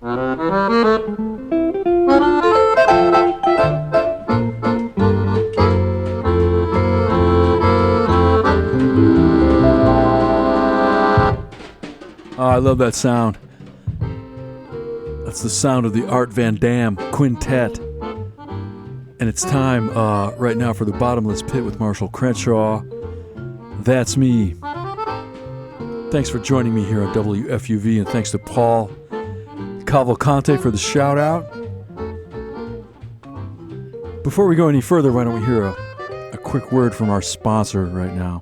Oh, I love that sound. That's the sound of the Art Van Damme Quintet. And it's time right now for the Bottomless Pit with Marshall Crenshaw. That's me. Thanks for joining me here on WFUV, and thanks to Paul Cavalcante for the shout out. Before we go any further, why don't we hear a quick word from our sponsor right now.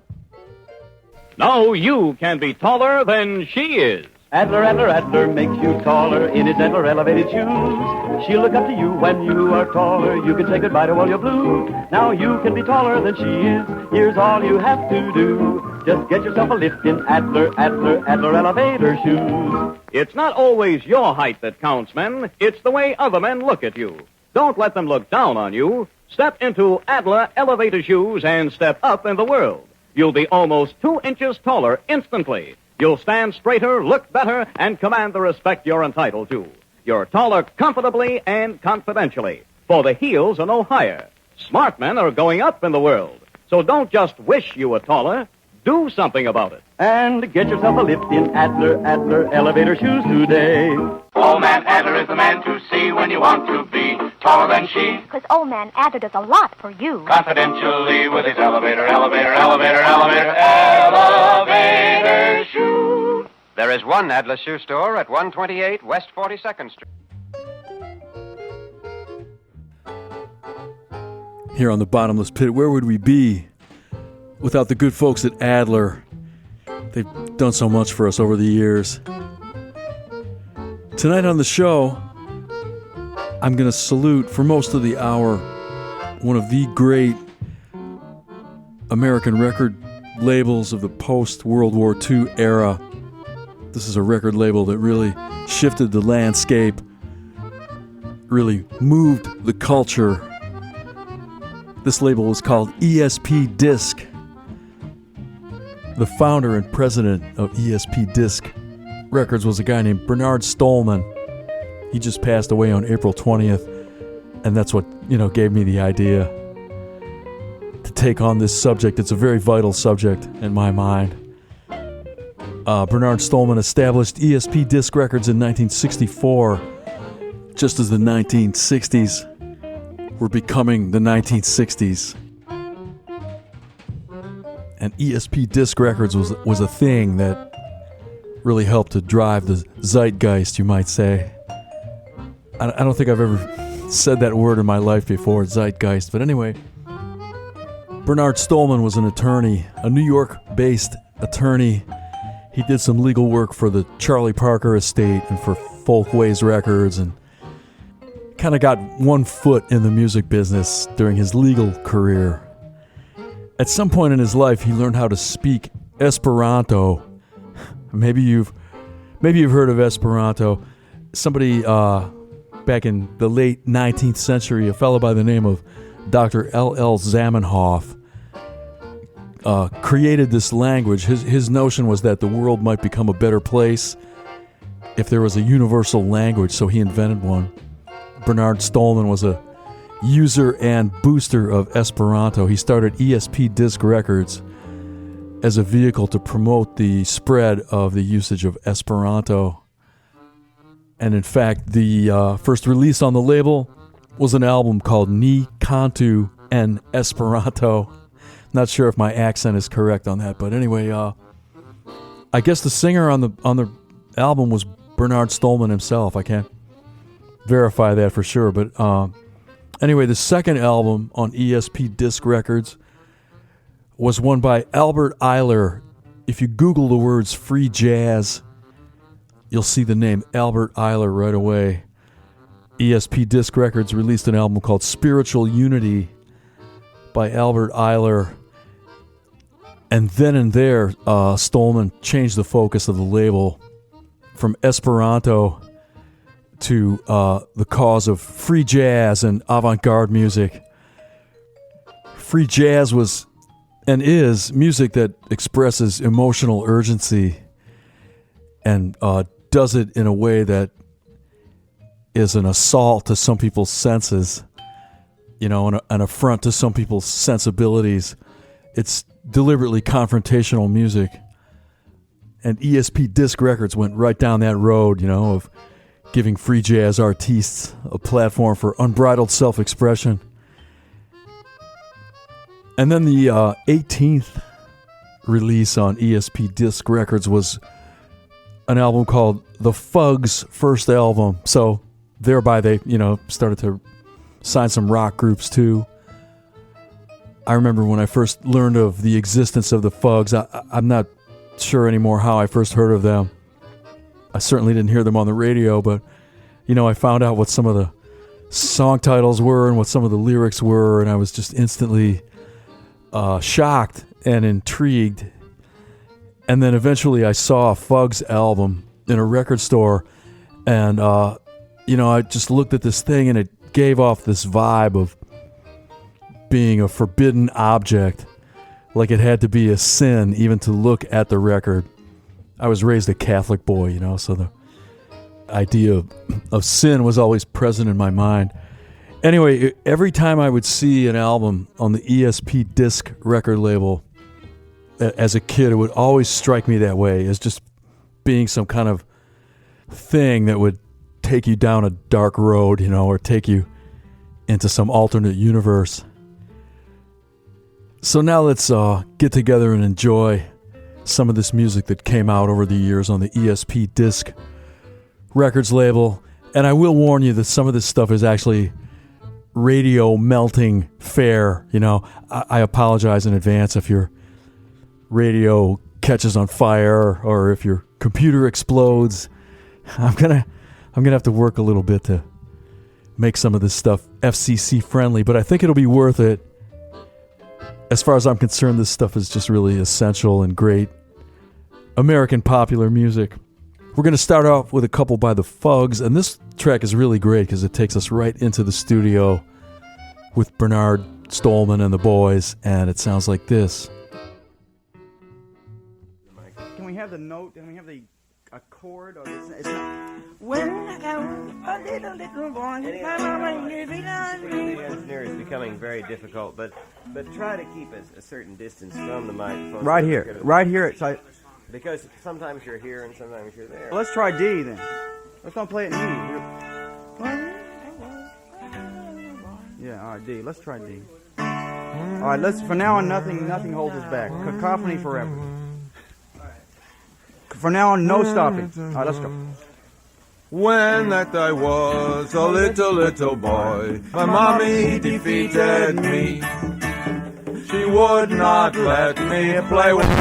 Now you can be taller than she is. Adler, Adler, Adler makes you taller in his Adler elevated shoes. She'll look up to you when you are taller. You can say goodbye to all your blues. Now you can be taller than she is. Here's all you have to do. Just get yourself a lift in Adler, Adler, Adler elevator shoes. It's not always your height that counts, men. It's the way other men look at you. Don't let them look down on you. Step into Adler elevator shoes and step up in the world. You'll be almost 2 inches taller instantly. You'll stand straighter, look better, and command the respect you're entitled to. You're taller comfortably and confidentially, for the heels are no higher. Smart men are going up in the world. So don't just wish you were taller. Do something about it. And get yourself a lift in Adler, Adler elevator shoes today. Old Man Adler is the man to see when you want to be taller than she. Because Old Man Adler does a lot for you. Confidentially with his elevator shoe. There is one Adler shoe store at 128 West 42nd Street. Here on the Bottomless Pit, where would we be without the good folks at Adler? They've done so much for us over the years. Tonight on the show, I'm going to salute for most of the hour one of the great American record labels of the post-World War II era. This is a record label that really shifted the landscape, really moved the culture. This label was called ESP-Disc. The founder and president of ESP-Disc Records was a guy named Bernard Stolman. He just passed away on April 20th, and that's what, gave me the idea to take on this subject. It's a very vital subject in my mind. Bernard Stolman established ESP-Disc Records in 1964, just as the 1960s were becoming the 1960s. And ESP-Disc Records was a thing that really helped to drive the zeitgeist, you might say. I don't think I've ever said that word in my life before, zeitgeist. But anyway, Bernard Stolman was an attorney, a New York-based attorney. He did some legal work for the Charlie Parker estate and for Folkways Records, and kind of got one foot in the music business during his legal career. At some point in his life, he learned how to speak Esperanto. Maybe you've heard of Esperanto. Somebody back in the late 19th century, a fellow by the name of Dr. L.L. Zamenhof created this language. His notion was that the world might become a better place if there was a universal language, so he invented one. Bernard Stolman was a user and booster of Esperanto. He started ESP-Disc Records as a vehicle to promote the spread of the usage of Esperanto. And in fact, the first release on the label was an album called Ni Cantu en Esperanto. Not sure if my accent is correct on that, but anyway, I guess the singer on the album was Bernard Stolman himself. I can't verify that for sure, but anyway, the second album on ESP-Disc Records was one by Albert Ayler. If you Google the words free jazz, you'll see the name Albert Ayler right away. ESP-Disc Records released an album called Spiritual Unity by Albert Ayler. And then and there, Stolman changed the focus of the label from Esperanto to the cause of free jazz and avant-garde music. Free jazz was and is music that expresses emotional urgency and does it in a way that is an assault to some people's senses, and an affront to some people's sensibilities. It's deliberately confrontational music. And ESP-Disc Records went right down that road, of giving free jazz artists a platform for unbridled self-expression. And then the 18th release on ESP-Disc Records was an album called the Fugs' first album. So thereby they, started to sign some rock groups too. I remember when I first learned of the existence of the Fugs, I'm not sure anymore how I first heard of them. I certainly didn't hear them on the radio, but, I found out what some of the song titles were and what some of the lyrics were, and I was just instantly shocked and intrigued. And then eventually I saw a Fugs album in a record store, and I just looked at this thing, and it gave off this vibe of being a forbidden object, like it had to be a sin even to look at the record. I was raised a Catholic boy, so the idea of sin was always present in my mind. Anyway, every time I would see an album on the ESP-Disc record label as a kid, it would always strike me that way, as just being some kind of thing that would take you down a dark road, or take you into some alternate universe. So now let's get together and enjoy some of this music that came out over the years on the ESP-Disc Records label. And I will warn you that some of this stuff is actually radio melting fare. I apologize in advance if your radio catches on fire or if your computer explodes. I'm gonna have to work a little bit to make some of this stuff FCC friendly, but I think it'll be worth it. As far as I'm concerned, this stuff is just really essential and great American popular music. We're going to start off with a couple by the Fugs, and this track is really great because it takes us right into the studio with Bernard Stolman and the boys, and it sounds like this. Can we have the note? Can we have the a chord? Or it's not. When I go a little boy, the engineer is becoming very difficult, but try to keep a certain distance from the microphone. Right here. It's like, because sometimes you're here and sometimes you're there. let's try D then. Let's not play it in E. Yeah, all right, D. Let's try D. All right, let's. For now on, nothing holds us back. Cacophony forever. For now on, no stopping. All right, let's go. When that I was a little boy, my mommy defeated me. She would not let me play with me.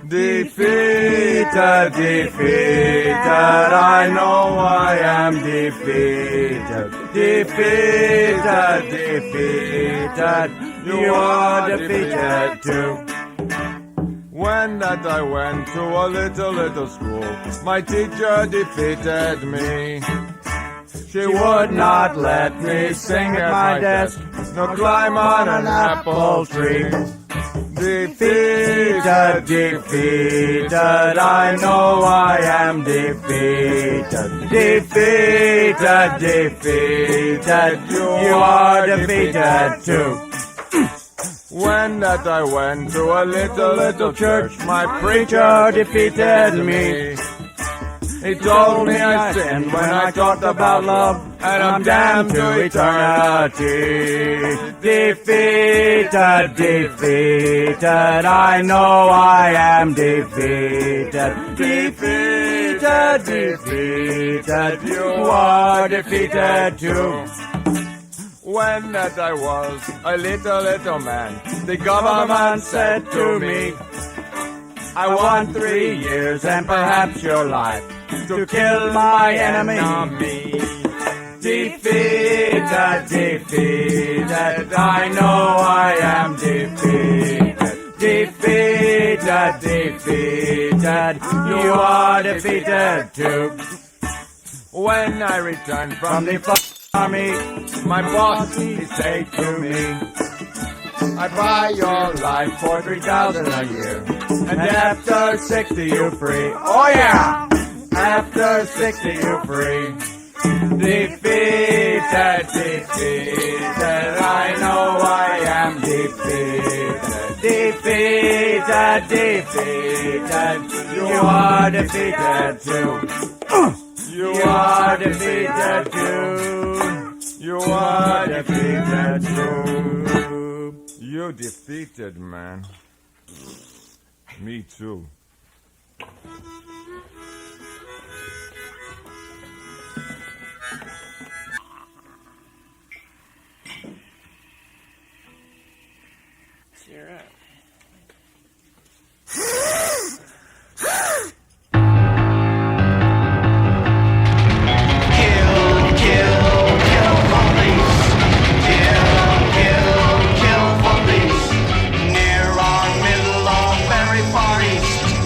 Defeated, I know I am defeated. Defeated, you are defeated too. When that I went to a little school, my teacher defeated me. She would not let me sing at my desk, nor climb on an apple tree. Defeated, I know I am defeated. Defeated, you are defeated too. When that I went to a little church, my preacher defeated me. He told me I sinned when I talked about love, and I'm damned to eternity. Defeated, I know I am defeated. Defeated, you are defeated too. When that I was a little man, the government said to me, I want 3 years and perhaps your life to kill my enemy. Defeated, I know I am defeated. Defeated, you are defeated too. When I returned from the army, my boss, he said to me, I buy your life for $3,000 a year, and after 60 you free. Oh yeah! After 60 you free. Defeated, defeated, I know I am defeated. Defeated, defeated, you are defeated too. You are defeated too. You are defeated too. You defeated, man. Me too. Cheer up. Near or middle or very far east.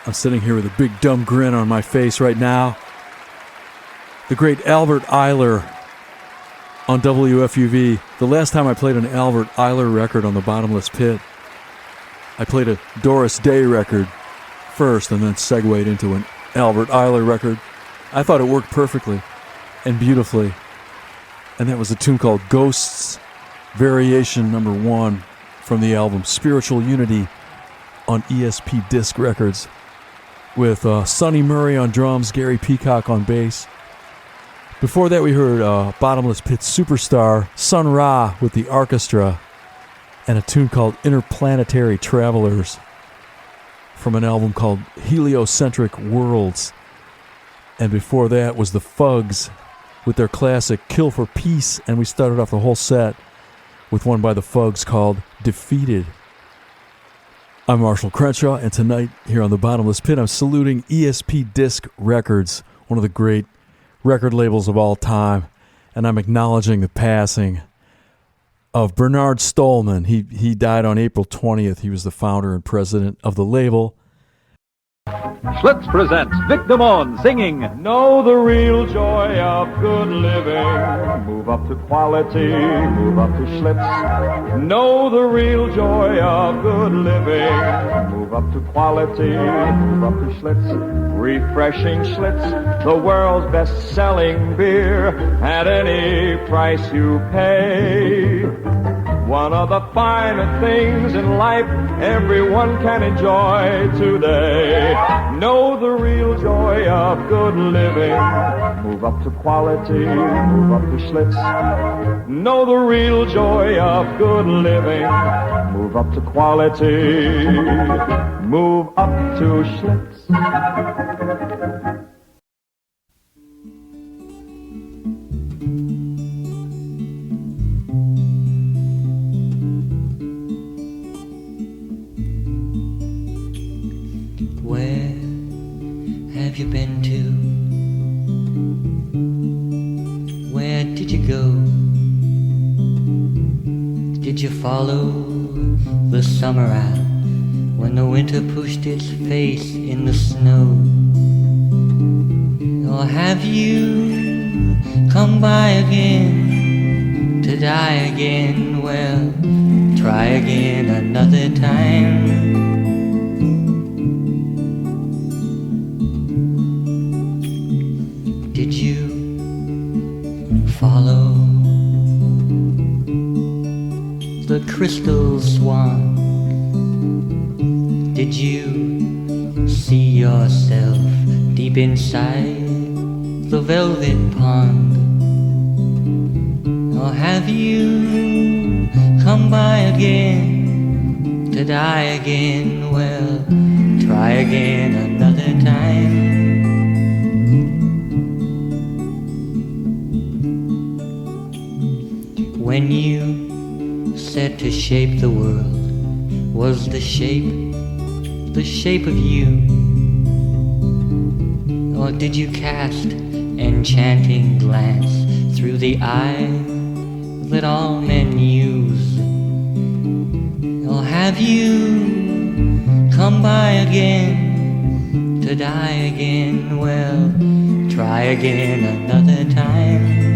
I'm sitting here with a big dumb grin on my face right now. The great Albert Ayler on WFUV. The last time I played an Albert Ayler record on the Bottomless Pit, I played a Doris Day record first and then segued into an Albert Ayler record. I thought it worked perfectly and beautifully. And that was a tune called Ghosts, Variation Number 1 from the album Spiritual Unity on ESP-Disc Records, with Sonny Murray on drums, Gary Peacock on bass. Before that, we heard Bottomless Pit superstar Sun Ra with the orchestra and a tune called Interplanetary Travelers from an album called Heliocentric Worlds. And before that was the Fugs with their classic Kill for Peace, and we started off the whole set with one by the Fugs called Defeated. I'm Marshall Crenshaw, and tonight here on the Bottomless Pit, I'm saluting ESP-Disc Records, one of the great record labels of all time, and I'm acknowledging the passing of Bernard Stallman. He died on April 20th. He was the founder and president of the label. Schlitz presents Vic Damone singing Know the Real Joy of Good Living. Move up to quality, move up to Schlitz. Know the real joy of good living. Move up to quality, move up to Schlitz. Refreshing Schlitz, the world's best-selling beer at any price you pay. One of the finer things in life everyone can enjoy today. Know the real joy of good living. Move up to quality, move up to Schlitz. Know the real joy of good living. Move up to quality, move up to Schlitz. Where have you been to? Where did you go? Did you follow the summer out when the winter pushed its face in the snow? Or have you come by again to die again? Well, try again another time. Did you follow the crystal swan? Did you see yourself deep inside the velvet pond? Or have you come by again to die again? Well, try again another time. When you set to shape the world, was the shape of you? Or did you cast enchanting glance through the eye that all men use? Or have you come by again to die again? Well, try again another time.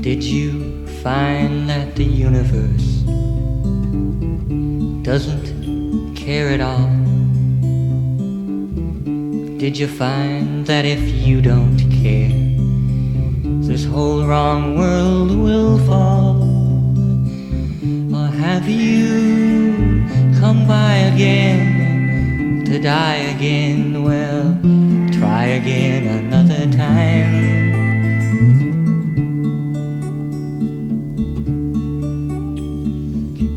Did you find that the universe doesn't care at all? Did you find that if you don't care, this whole wrong world will fall? Or have you come by again to die again? Well, try again another time.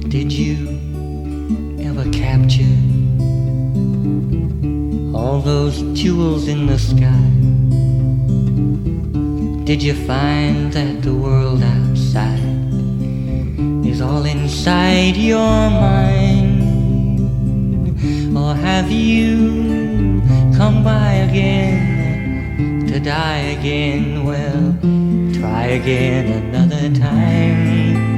Did you ever capture all those jewels in the sky? Did you find that the world outside is all inside your mind? Or have you come by again to die again? Well, try again another time.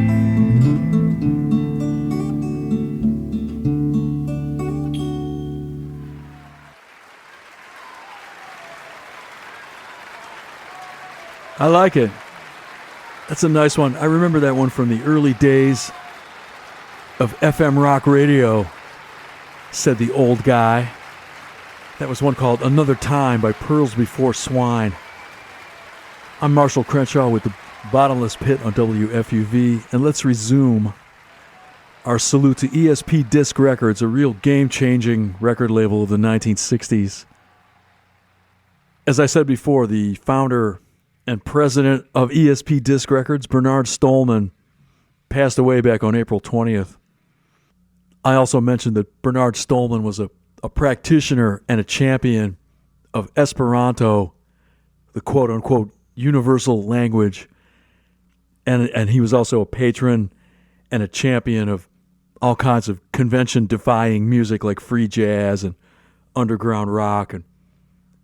I like it. That's a nice one. I remember that one from the early days of FM rock radio, said the old guy. That was one called Another Time by Pearls Before Swine. I'm Marshall Crenshaw with the Bottomless Pit on WFUV, and let's resume our salute to ESP-Disc Records, a real game-changing record label of the 1960s. As I said before, the founder and president of ESP-Disc Records, Bernard Stolman, passed away back on April 20th. I also mentioned that Bernard Stolman was a practitioner and a champion of Esperanto, the quote-unquote universal language, and he was also a patron and a champion of all kinds of convention-defying music like free jazz and underground rock. And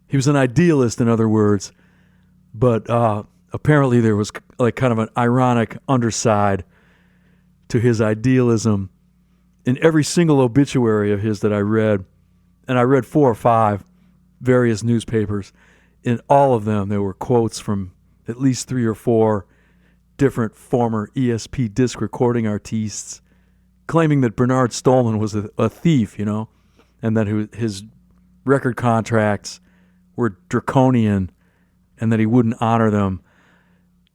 he was an idealist, in other words, but apparently there was like kind of an ironic underside to his idealism in every single obituary of his that I read. And I read 4 or 5 various newspapers. In all of them, there were quotes from at least 3 or 4 different former ESP disc recording artists claiming that Bernard Stolman was a thief, you know, and that his record contracts were draconian and that he wouldn't honor them.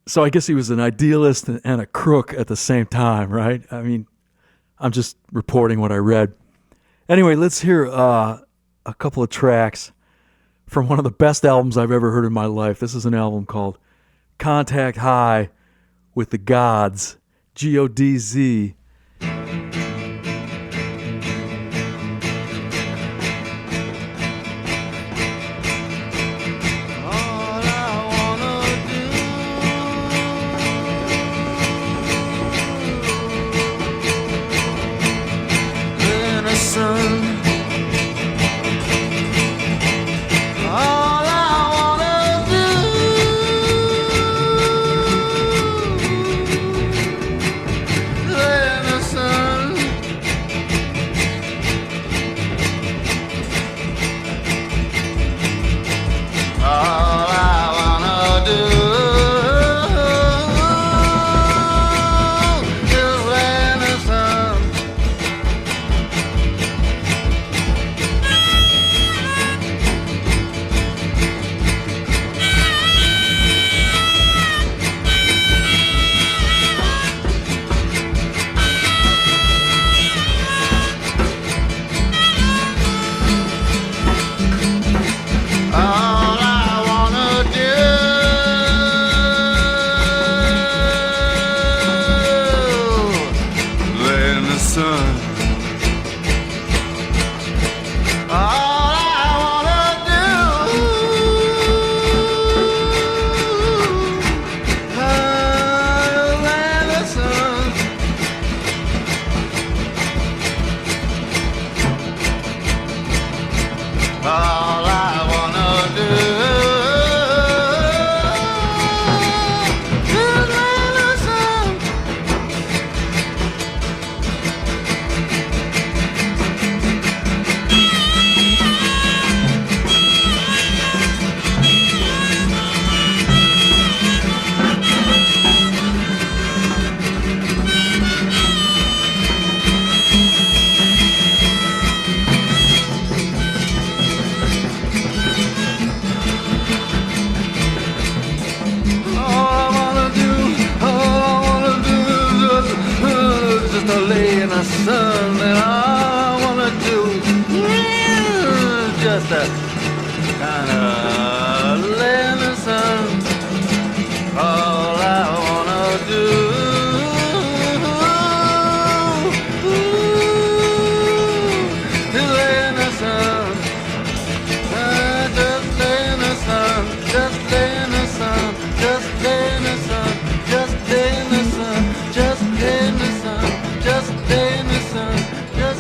So I guess he was an idealist and a crook at the same time, right? I mean, I'm just reporting what I read. Anyway, let's hear a couple of tracks from one of the best albums I've ever heard in my life. This is an album called Contact High with the Godz, Godz. Just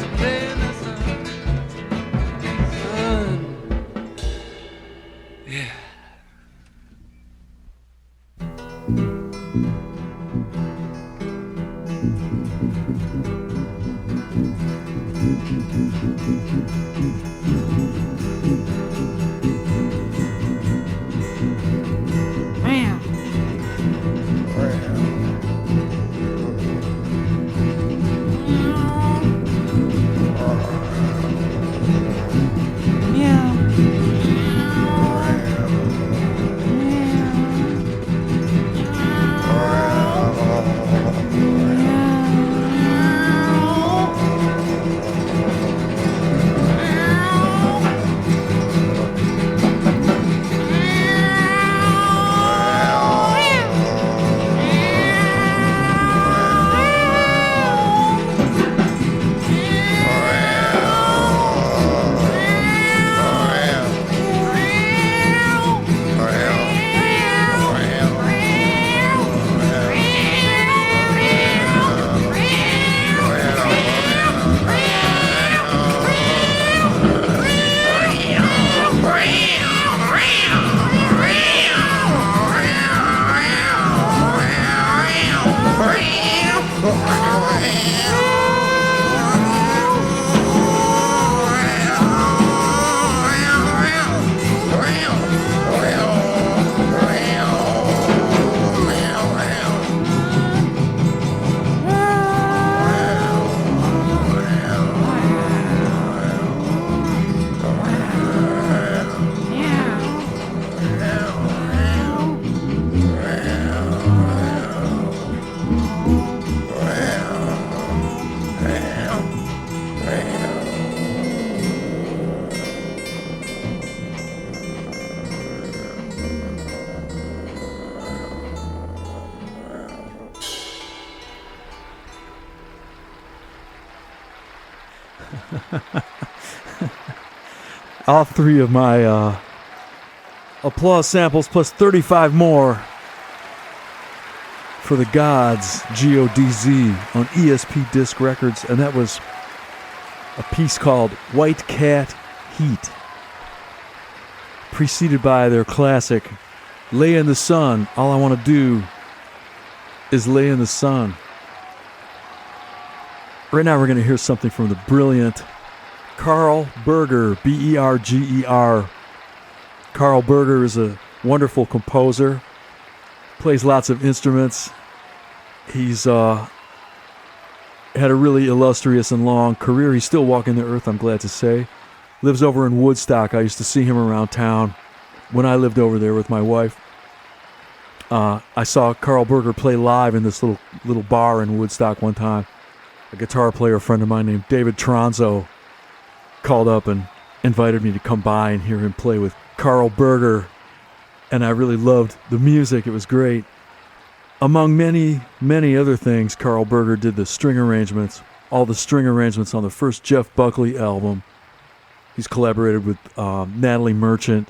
All three of my applause samples plus 35 more for the Godz, G-O-D-Z, on ESP-Disc Records, and that was a piece called White Cat Heat, preceded by their classic Lay in the Sun, All I Want to Do is Lay in the Sun. Right now we're going to hear something from the brilliant Karl Berger, B-E-R-G-E-R. Karl Berger is a wonderful composer, plays lots of instruments. He's had a really illustrious and long career. He's still walking the earth, I'm glad to say. Lives over in Woodstock. I used to see him around town when I lived over there with my wife. I saw Karl Berger play live in this little bar in Woodstock one time. A guitar player friend of mine named David Tronzo called up and invited me to come by and hear him play with Karl Berger, and I really loved the music. It was great. Among many, many other things, Karl Berger did the string arrangements, all the string arrangements on the first Jeff Buckley album. He's collaborated with Natalie Merchant,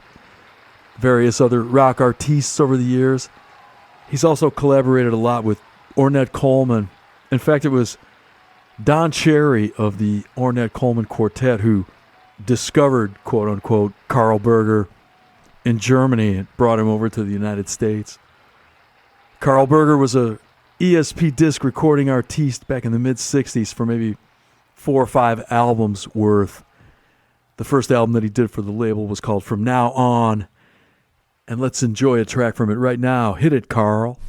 various other rock artists over the years. He's also collaborated a lot with Ornette Coleman. In fact, it was Don Cherry of the Ornette Coleman Quartet who discovered, quote-unquote, Karl Berger in Germany and brought him over to the United States. Karl Berger was a ESP-Disc recording artiste back in the mid-'60s for maybe 4 or 5 albums worth. The first album that he did for the label was called From Now On, and let's enjoy a track from it right now. Hit it, Karl.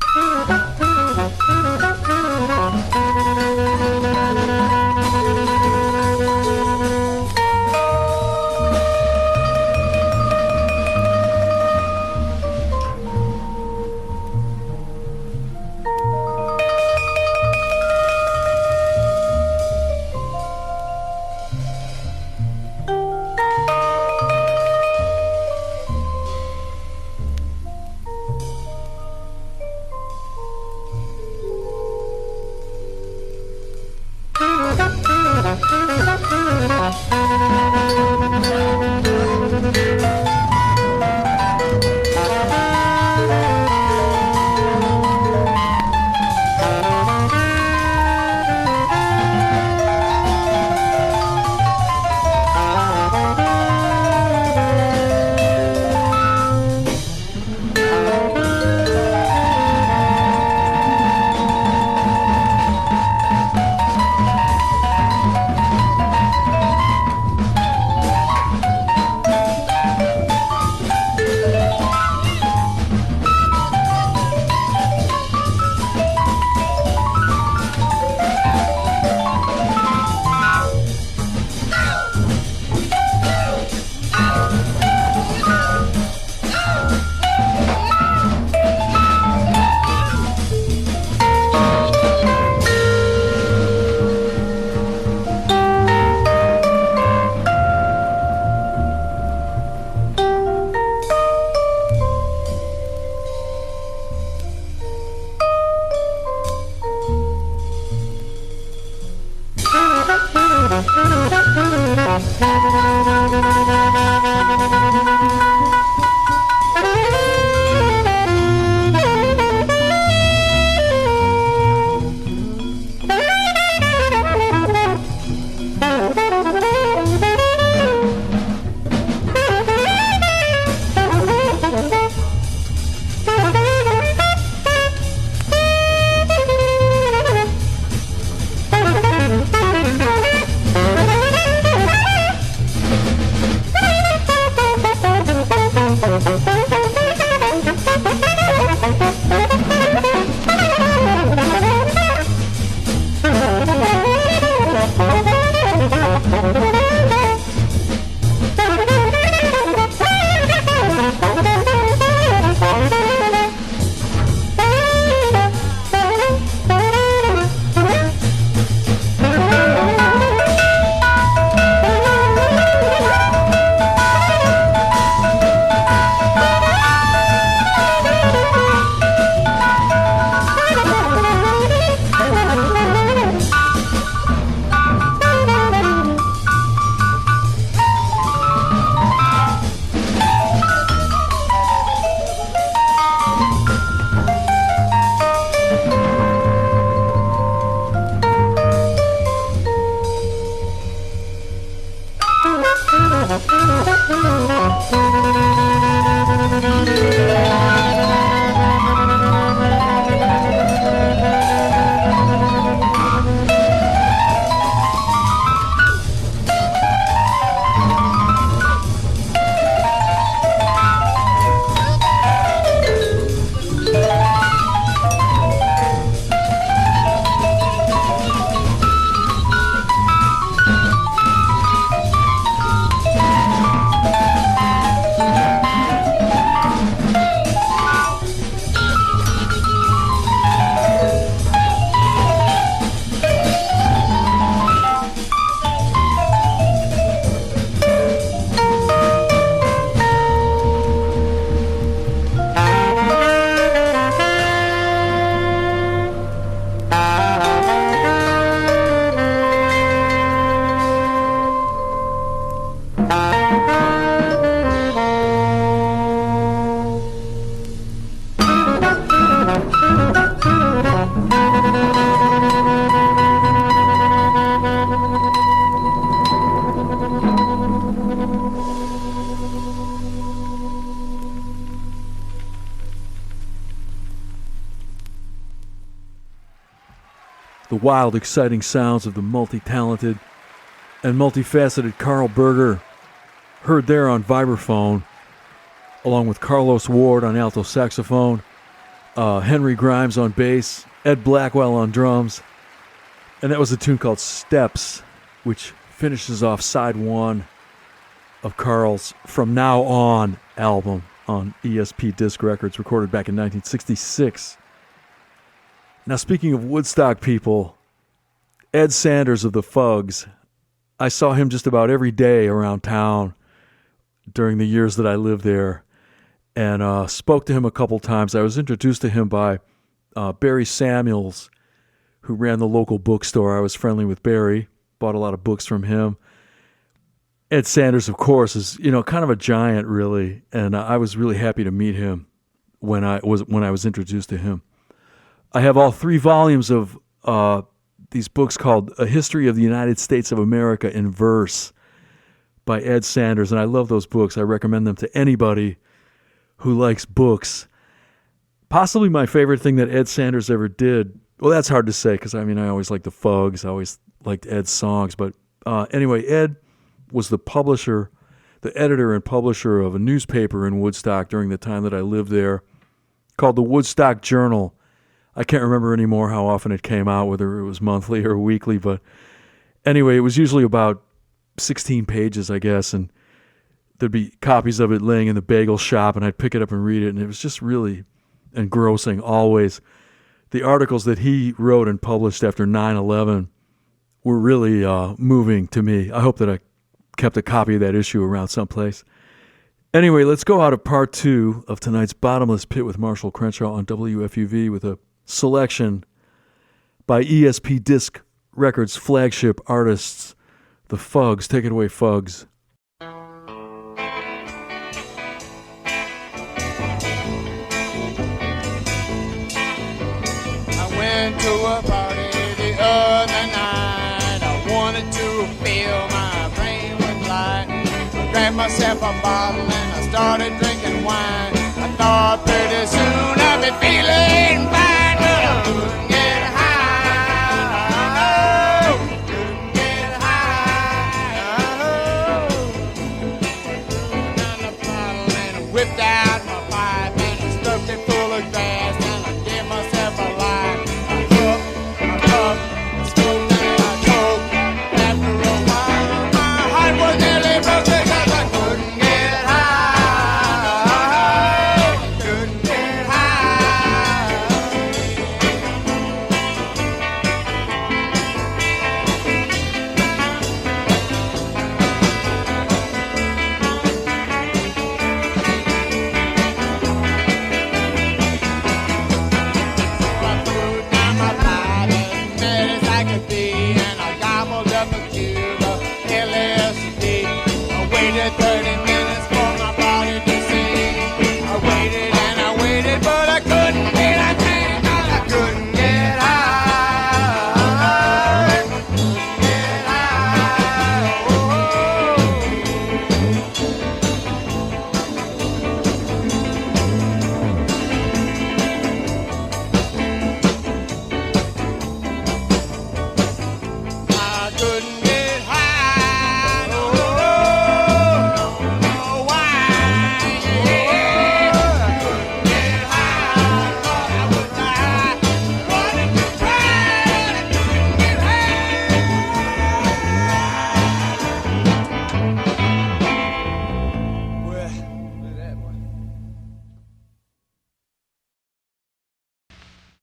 the wild, exciting sounds of the multi-talented and multifaceted Karl Berger, heard there on vibraphone, along with Carlos Ward on alto saxophone, Henry Grimes on bass, Ed Blackwell on drums, and that was a tune called Steps, which finishes off side one of Karl's From Now On album on ESP-Disc Records, recorded back in 1966. Now, speaking of Woodstock people, Ed Sanders of the Fugs, I saw him just about every day around town during the years that I lived there, and spoke to him a couple times. I was introduced to him by Barry Samuels, who ran the local bookstore. I was friendly with Barry, bought a lot of books from him. Ed Sanders, of course, is kind of a giant, really, and I was really happy to meet him when I was introduced to him. I have all 3 volumes of these books called A History of the United States of America in Verse by Ed Sanders, and I love those books. I recommend them to anybody who likes books. Possibly my favorite thing that Ed Sanders ever did, well, that's hard to say because, I always liked the Fugs. I always liked Ed's songs. But anyway, Ed was the editor and publisher of a newspaper in Woodstock during the time that I lived there called the Woodstock Journal. I can't remember anymore how often it came out, whether it was monthly or weekly. But anyway, it was usually about 16 pages, I guess, and there'd be copies of it laying in the bagel shop, and I'd pick it up and read it, and it was just really engrossing always. The articles that he wrote and published after 9/11 were really moving to me. I hope that I kept a copy of that issue around someplace. Anyway, let's go out of part 2 of tonight's Bottomless Pit with Marshall Crenshaw on WFUV with a selection by ESP-Disc Records flagship artists, the Fugs. Take it away, Fugs. To a party the other night. I wanted to feel my brain with light. I grabbed myself a bottle and I started drinking wine. I thought pretty soon I'd be feeling fine, but I couldn't get high. Couldn't get high. Down the bottle and I whipped out my pipe and I stuffed it full of gas and I gave myself a light.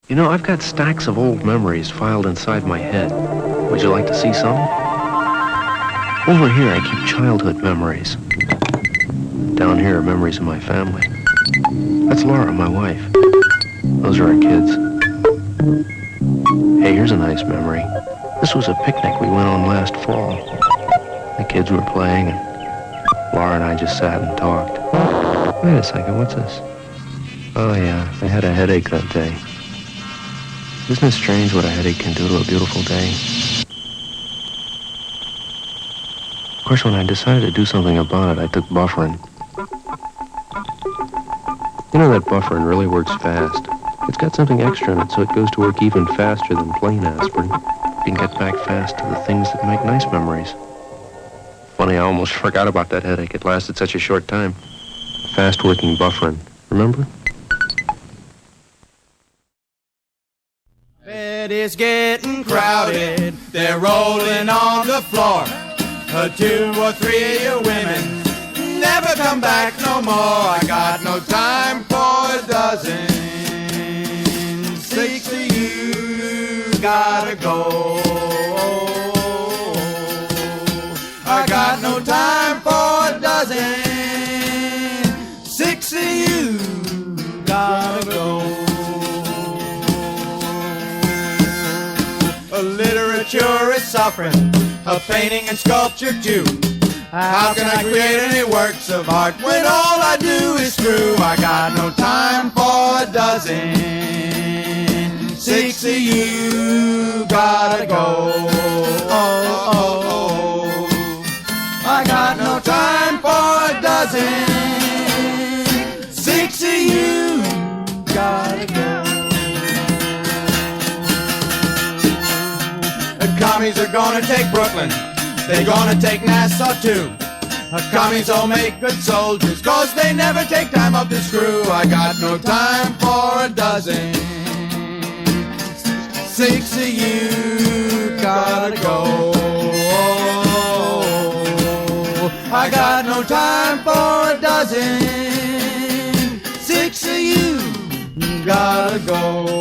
You know, I've got stacks of old memories filed inside my head. Would you like to see some? Over here, I keep childhood memories. Down here are memories of my family. That's Laura, my wife. Those are our kids. Hey, here's a nice memory. This was a picnic we went on last fall. The kids were playing, and Laura and I just sat and talked. Wait a second, what's this? Oh, yeah, I had a headache that day. Isn't it strange what a headache can do to a beautiful day? Of course, when I decided to do something about it, I took bufferin. You know that bufferin really works fast. It's got something extra in it, so it goes to work even faster than plain aspirin. You can get back fast to the things that make nice memories. Funny, I almost forgot about that headache. It lasted such a short time. Fast-working bufferin. Remember? Bed is getting crowded. They're rolling on the floor. 2 or 3 of you women never come back no more. I got no time for a dozen. 6 of you gotta go. I got no time for a dozen. 6 of you gotta go. Literature is suffering, a painting and sculpture too. How can I create any works of art when all I do is screw? I got no time for a dozen. 6 of you gotta go. I got no time for a dozen. 6 of you gotta go. Commies are gonna take Brooklyn, they're gonna take Nassau too. Commies all make good soldiers, cause they never take time up to screw. I got no time for a dozen. 6 of you gotta go. I got no time for a dozen. 6 of you gotta go.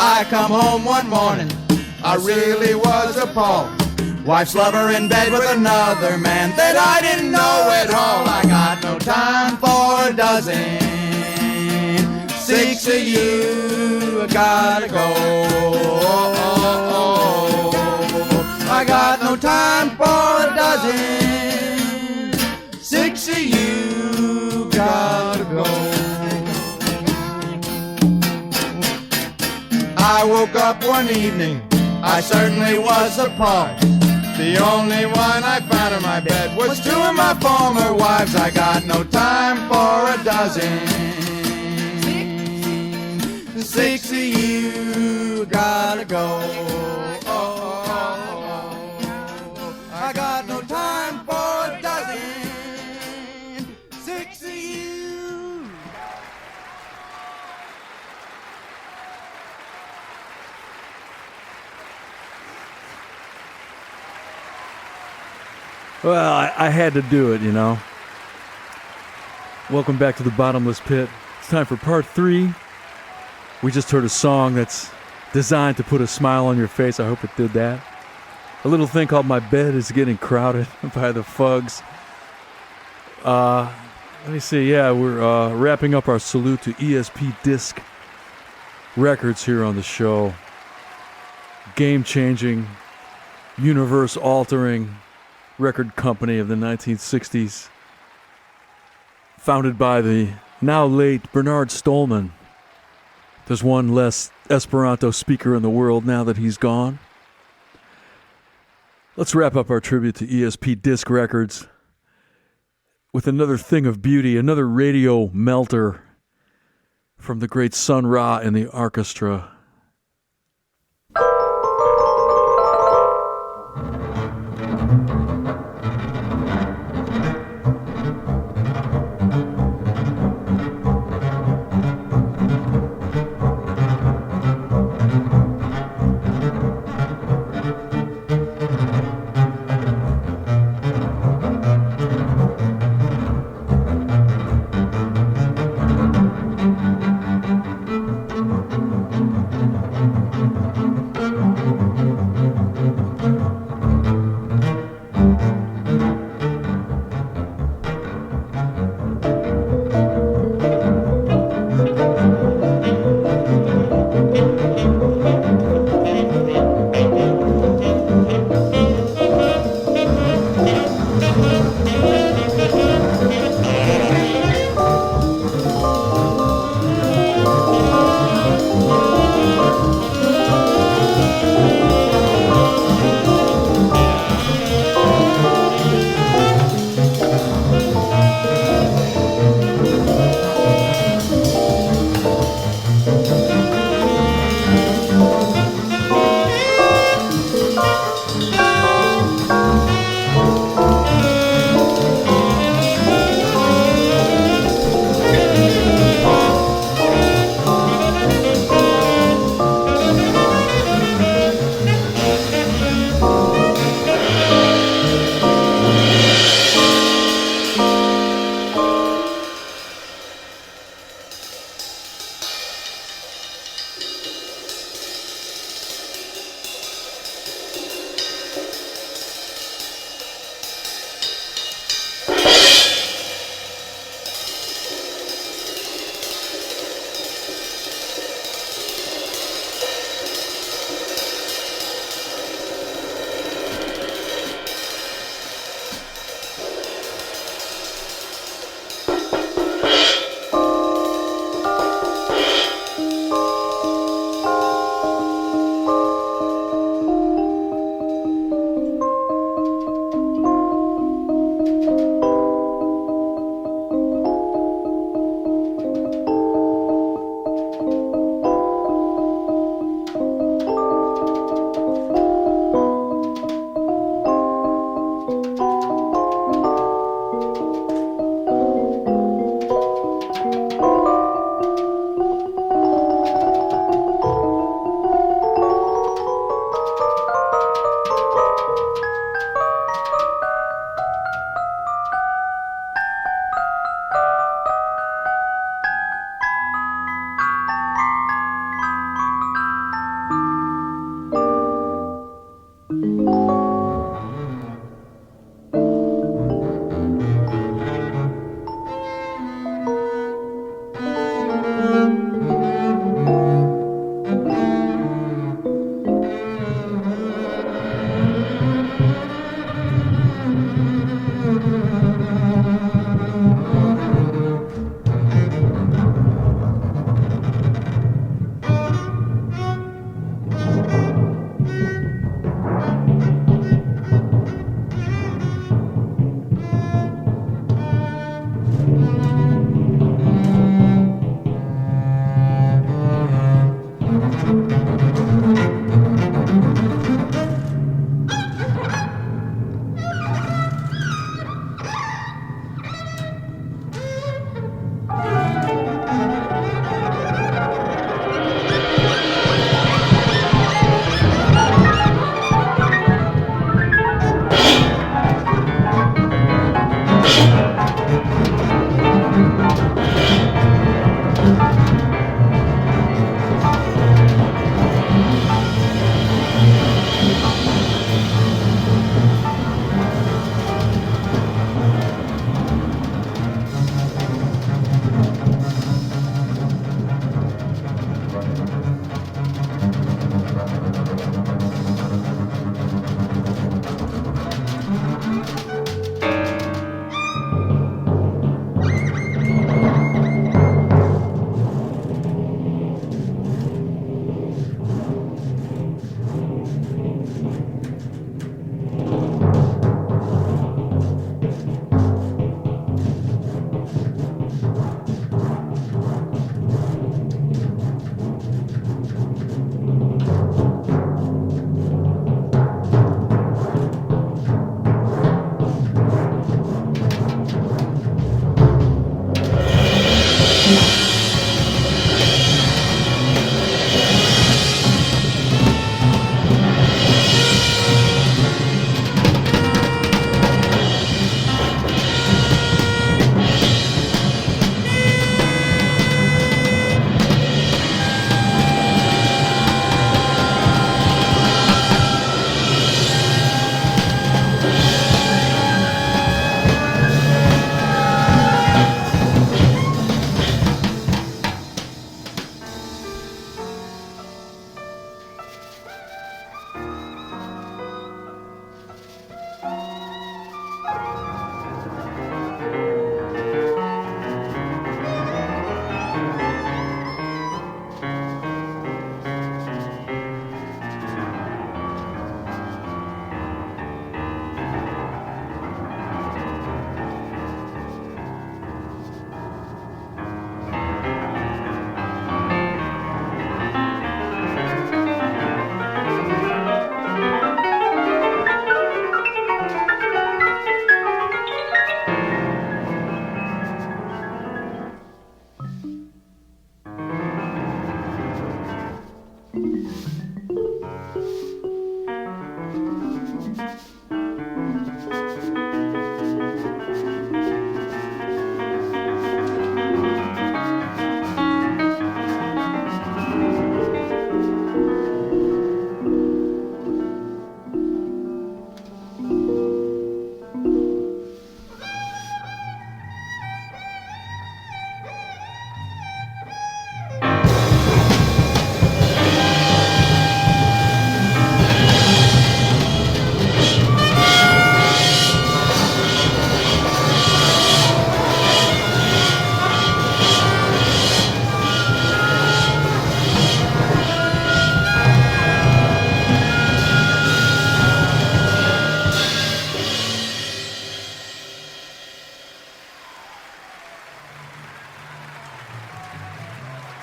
I come home one morning, I really was appalled. Wife's lover in bed with another man that I didn't know at all. I got no time for a dozen. 6 of you gotta go. I got no time for a dozen. 6 of you gotta go. I woke up one evening, I certainly was appalled. The only one I found in my bed was 2 of my former wives. I got no time for a dozen. 6 of you gotta go. I got no time for a dozen. 6 of you. Well, I had to do it, you know. Welcome back to the Bottomless Pit. It's time for part 3. We just heard a song that's designed to put a smile on your face. I hope it did that. A little thing called My Bed Is Getting Crowded by the Fugs. Let me see. Yeah, we're wrapping up our salute to ESP-Disc Records here on the show. Game-changing, universe-altering record company of the 1960s, founded by the now late Bernard Stolman. There's one less Esperanto speaker in the world now that he's gone. Let's wrap up our tribute to ESP-Disc Records with another thing of beauty, another radio melter from the great Sun Ra and the orchestra.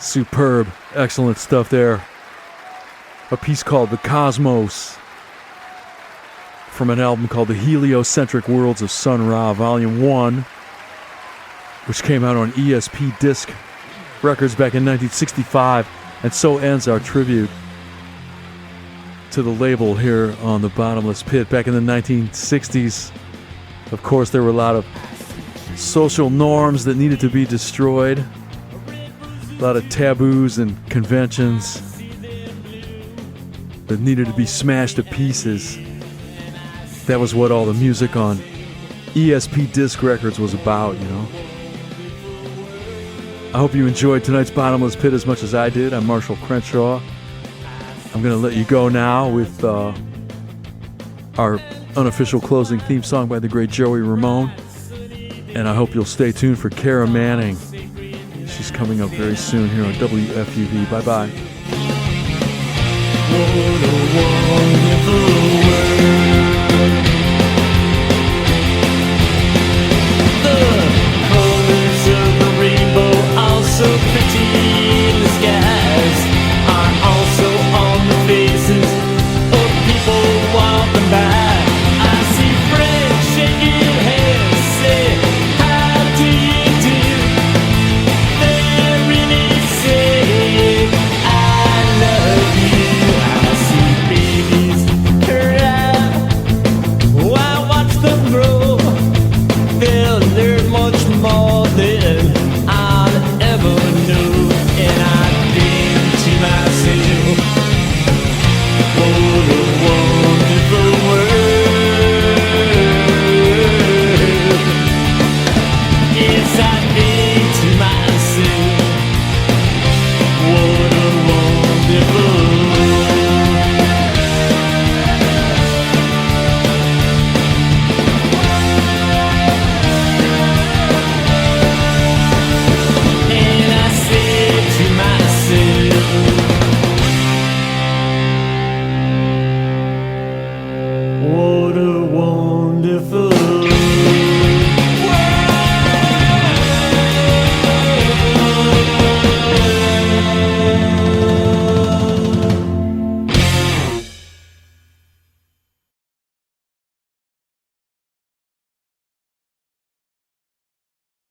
Superb. Excellent stuff there. A piece called The Cosmos from an album called The Heliocentric Worlds of Sun Ra, Volume 1, which came out on ESP-Disc Records back in 1965. And so ends our tribute to the label here on the Bottomless Pit. Back in the 1960s, of course, there were a lot of social norms that needed to be destroyed. A lot of taboos and conventions that needed to be smashed to pieces. That was what all the music on ESP-Disc Records was about, you know. I hope you enjoyed tonight's Bottomless Pit as much as I did. I'm Marshall Crenshaw. I'm going to let you go now with our unofficial closing theme song by the great Joey Ramone. And I hope you'll stay tuned for Kara Manning. She's coming up very soon here on WFUV. Bye-bye. What a wonderful world. The colors of the rainbow, also pretty in the skies, are also wonderful